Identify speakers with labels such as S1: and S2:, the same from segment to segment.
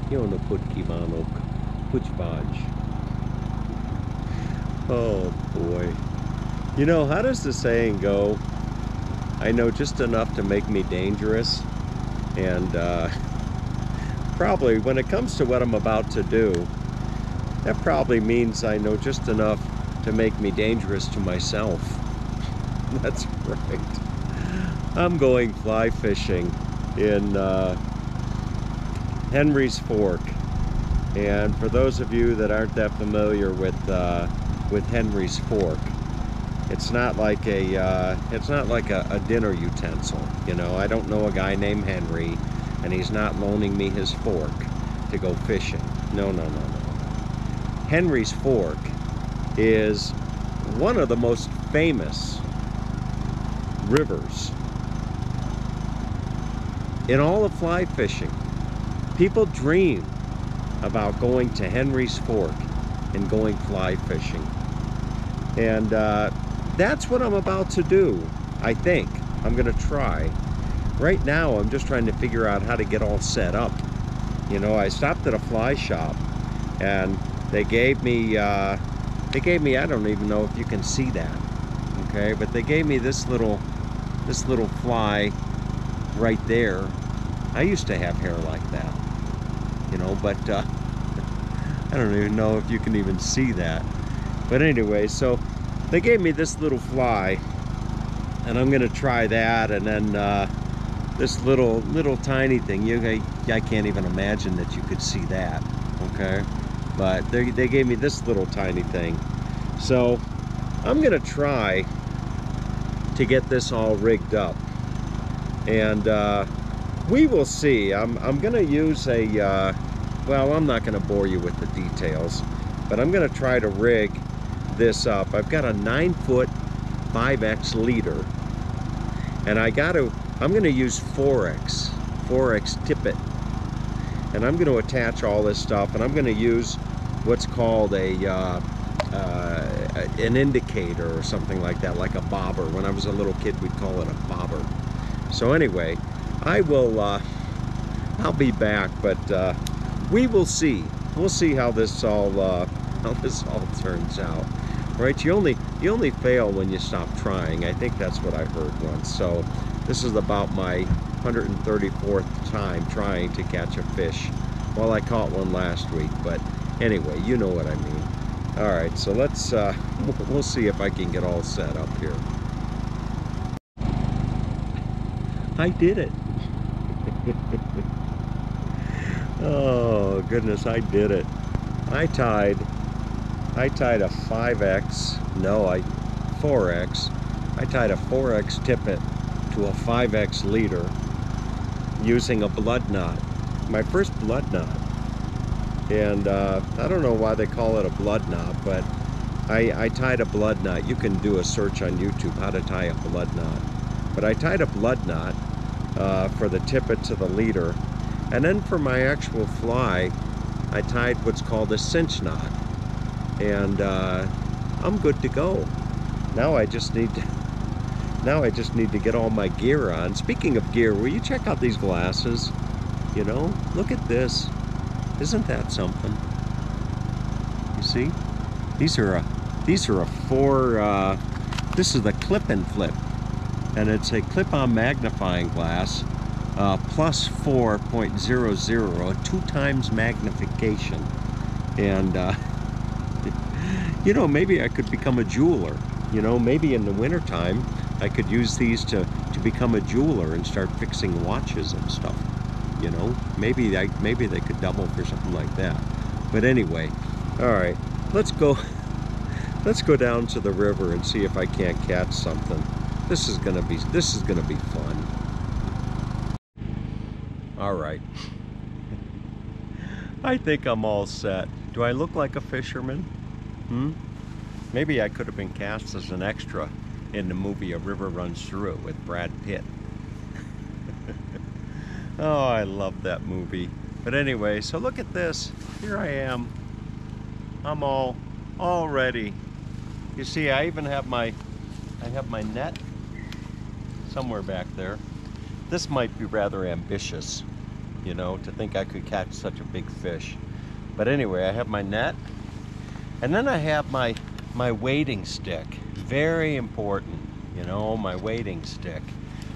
S1: Yona Putkivanok Puchvaj. Oh boy. You know, how does the saying go? I know just enough to make me dangerous. And probably when it comes to what I'm about to do, that probably means I know just enough to make me dangerous to myself. That's right. I'm going fly fishing in Henry's Fork. And for those of you that aren't that familiar with Henry's Fork, it's not like a dinner utensil. You know, I don't know a guy named Henry, and he's not loaning me his fork to go fishing. No, no, no, no. Henry's Fork is one of the most famous rivers in all of fly fishing. People dream about going to Henry's Fork and going fly fishing. And that's what I'm about to do, I think. I'm gonna try. Right now, I'm just trying to figure out how to get all set up. You know, I stopped at a fly shop and they gave me, I don't even know if you can see that, okay? But they gave me this little fly right there. I used to have hair like that, you know, but I don't even know if you can even see that. But anyway, so they gave me this little fly, and I'm gonna try that, and then this little tiny thing. I can't even imagine that you could see that, okay? But they gave me this little tiny thing. So I'm gonna try to get this all rigged up, and we will see. I'm gonna use a well, I'm not gonna bore you with the details, but I'm gonna try to rig this up. I've got a 9-foot 5X leader, and I'm gonna use 4X tippet, and I'm gonna attach all this stuff, and I'm gonna use what's called an indicator or something like that, like a bobber. When I was a little kid, we'd call it a bobber. So anyway, I'll be back, but we will see. We'll see how this all turns out. Right? You only fail when you stop trying. I think that's what I heard once. So this is about my 134th time trying to catch a fish. Well, I caught one last week, but anyway, you know what I mean. All right, so let's we'll see if I can get all set up here. I did it. Oh goodness, I did it. I tied a 5X, no, 4X. I tied a 4X tippet to a 5X leader using a blood knot. My first blood knot. And I don't know why they call it a blood knot, but I tied a blood knot. You can do a search on YouTube, how to tie a blood knot. But I tied a blood knot for the tippet to the leader. And then for my actual fly, I tied what's called a cinch knot. And I'm good to go. Now I just need to get all my gear on. Speaking of gear, will you check out these glasses? You know, look at this. Isn't that something? You see? These are a four, this is the clip and flip. And it's a clip-on magnifying glass, plus 4.00, a 2 times magnification. And, you know, maybe I could become a jeweler. You know, maybe in the wintertime, I could use these to become a jeweler and start fixing watches and stuff. You know, maybe they could double for something like that. But anyway, all right, let's go down to the river and see if I can't catch something. This is gonna be fun. All right. I think I'm all set. Do I look like a fisherman? Maybe I could have been cast as an extra in the movie A River Runs Through It with Brad Pitt. Oh, I love that movie. But anyway, so look at this. Here I am. I'm all ready. You see, I even have my net somewhere back there. This might be rather ambitious, you know, to think I could catch such a big fish. But anyway, I have my net, and then I have my wading stick. Very important, you know, my wading stick.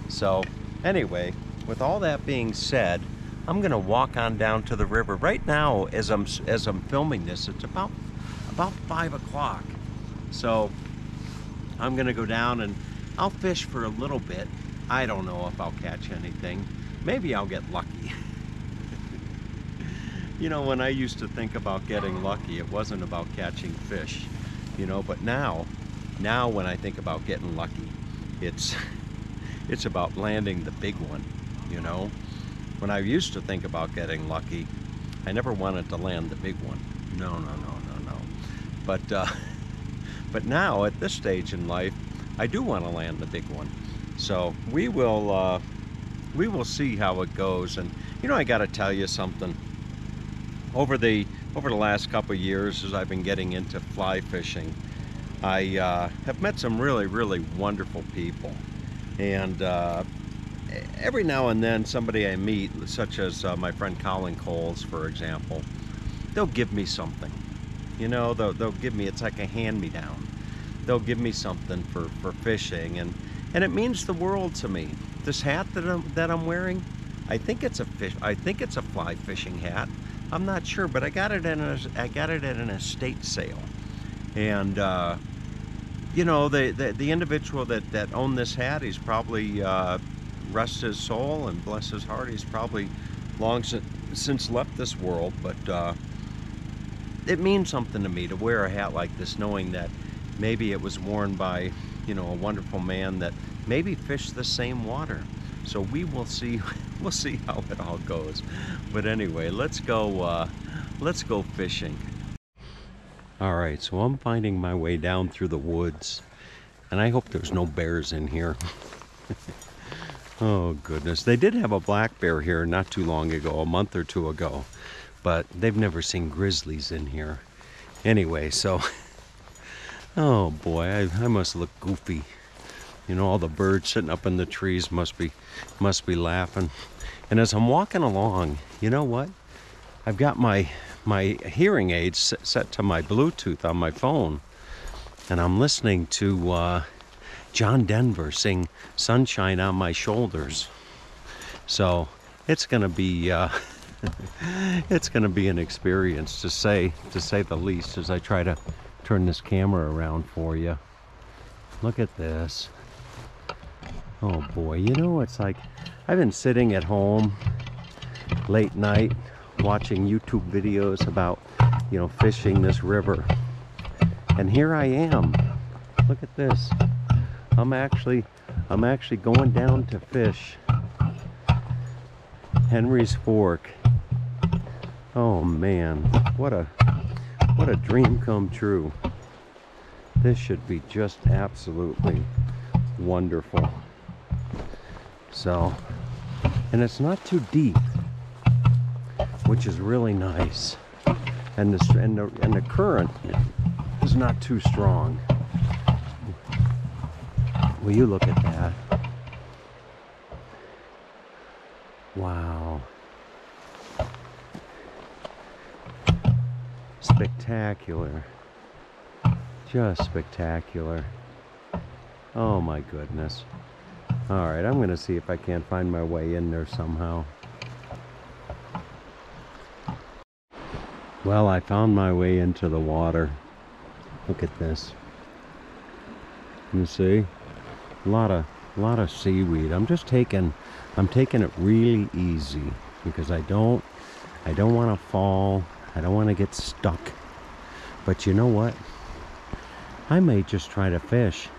S1: So anyway, with all that being said, I'm gonna walk on down to the river. Right now, as I'm filming this, it's about 5 o'clock. So I'm gonna go down and I'll fish for a little bit. I don't know if I'll catch anything. Maybe I'll get lucky. You know, when I used to think about getting lucky, it wasn't about catching fish, you know, but now when I think about getting lucky, it's about landing the big one, you know. When I used to think about getting lucky, I never wanted to land the big one. No. But now at this stage in life, I do want to land the big one. So we will see how it goes. And you know, I got to tell you something. Over the last couple of years, as I've been getting into fly fishing, I have met some really wonderful people. And every now and then somebody I meet, such as my friend Colin Coles, for example, they'll give me something. You know, they'll give me, it's like a hand-me-down. They'll give me something for fishing, and it means the world to me. This hat that I'm wearing, I think it's a fly fishing hat. I'm not sure, but I got it at an estate sale. And you know, the individual that owned this hat, he's probably rest his soul and bless his heart, he's probably long since left this world, but it means something to me to wear a hat like this, knowing that maybe it was worn by, you know, a wonderful man that maybe fished the same water. So we will see. We'll see how it all goes. But anyway, let's go fishing. All right, so I'm finding my way down through the woods, and I hope there's no bears in here. Oh goodness, they did have a black bear here not too long ago, a month or two ago, but they've never seen grizzlies in here. Anyway, so, oh boy, I must look goofy. You know, all the birds sitting up in the trees must be laughing. And as I'm walking along, you know what? I've got my hearing aids set to my Bluetooth on my phone, and I'm listening to John Denver sing "Sunshine on My Shoulders." So it's gonna be it's gonna be an experience, to say the least, as I try to turn this camera around for you. Look at this. Oh boy, you know, it's like I've been sitting at home late night watching YouTube videos about, you know, fishing this river, and here I am. Look at this. I'm actually going down to fish Henry's Fork. Oh man, what a dream come true. This should be just absolutely wonderful. So, and it's not too deep, which is really nice, and the current is not too strong. Will you look at that? Wow. Spectacular. Just spectacular. Oh my goodness. Alright, I'm going to see if I can't find my way in there somehow. Well, I found my way into the water. Look at this. You see? A lot of seaweed. I'm taking it really easy, because I don't want to fall. I don't want to get stuck. But you know what? I may just try to fish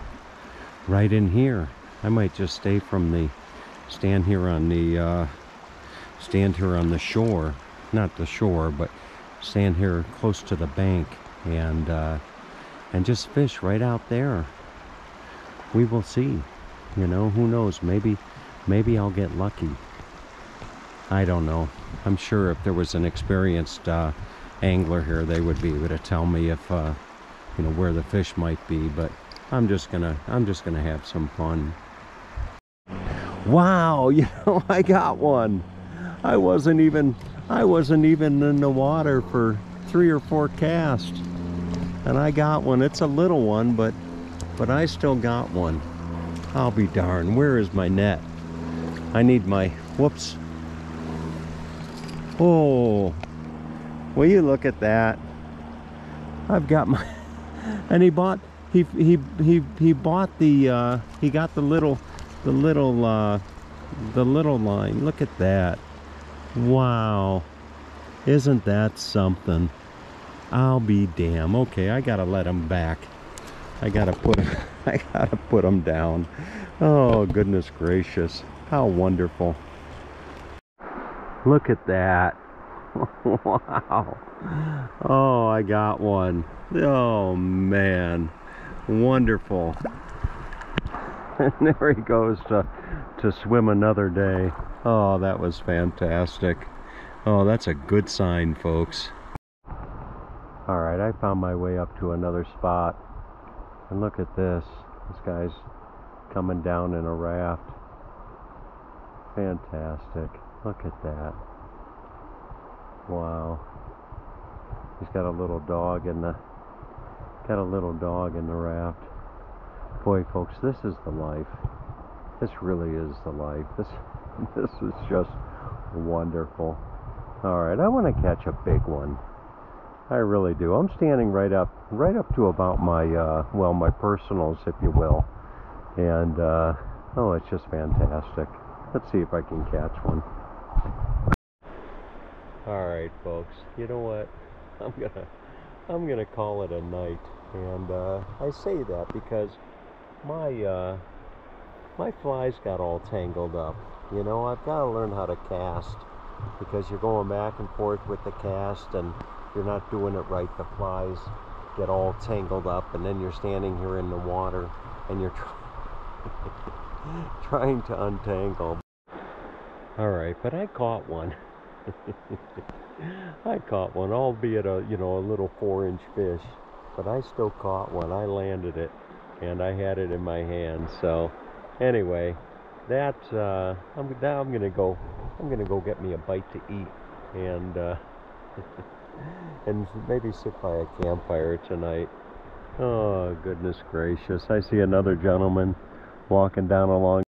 S1: right in here. I might just stand here on the shore, not the shore, but stand here close to the bank, and just fish right out there. We will see. You know, who knows? Maybe I'll get lucky. I don't know. I'm sure if there was an experienced angler here, they would be able to tell me if you know, where the fish might be. But I'm just gonna have some fun. Wow, you know, I got one. I wasn't even in the water for 3 or 4 casts, and I got one. It's a little one, but I still got one. I'll be darned. Where is my net? I need my, whoops. Oh, will you look at that? I've got my, and he bought the he got the little line. Look at that. Wow, isn't that something? I'll be damn. Okay, I gotta let him back. I gotta put him down. Oh, goodness gracious, how wonderful. Look at that. Wow. Oh, I got one. Oh man, wonderful. And there he goes to swim another day. Oh, that was fantastic. Oh, that's a good sign, folks. All right, I found my way up to another spot, and look at this. This guy's coming down in a raft. Fantastic. Look at that. Wow. He's got a little dog in the raft. Boy, folks, this is the life. This really is the life. This is just wonderful. All right, I want to catch a big one. I really do. I'm standing right up to about my well, my personals, if you will. And oh, it's just fantastic. Let's see if I can catch one. All right, folks. You know what? I'm gonna call it a night. And I say that because my flies got all tangled up. You know, I've got to learn how to cast, because you're going back and forth with the cast, and you're not doing it right. The flies get all tangled up, and then you're standing here in the water, and you're trying to untangle. All right, but I caught one. I caught one, albeit a little 4-inch fish, but I still caught one. I landed it, and I had it in my hand. So anyway, that I'm gonna go get me a bite to eat, and and maybe sit by a campfire tonight. Oh, goodness gracious. I see another gentleman walking down along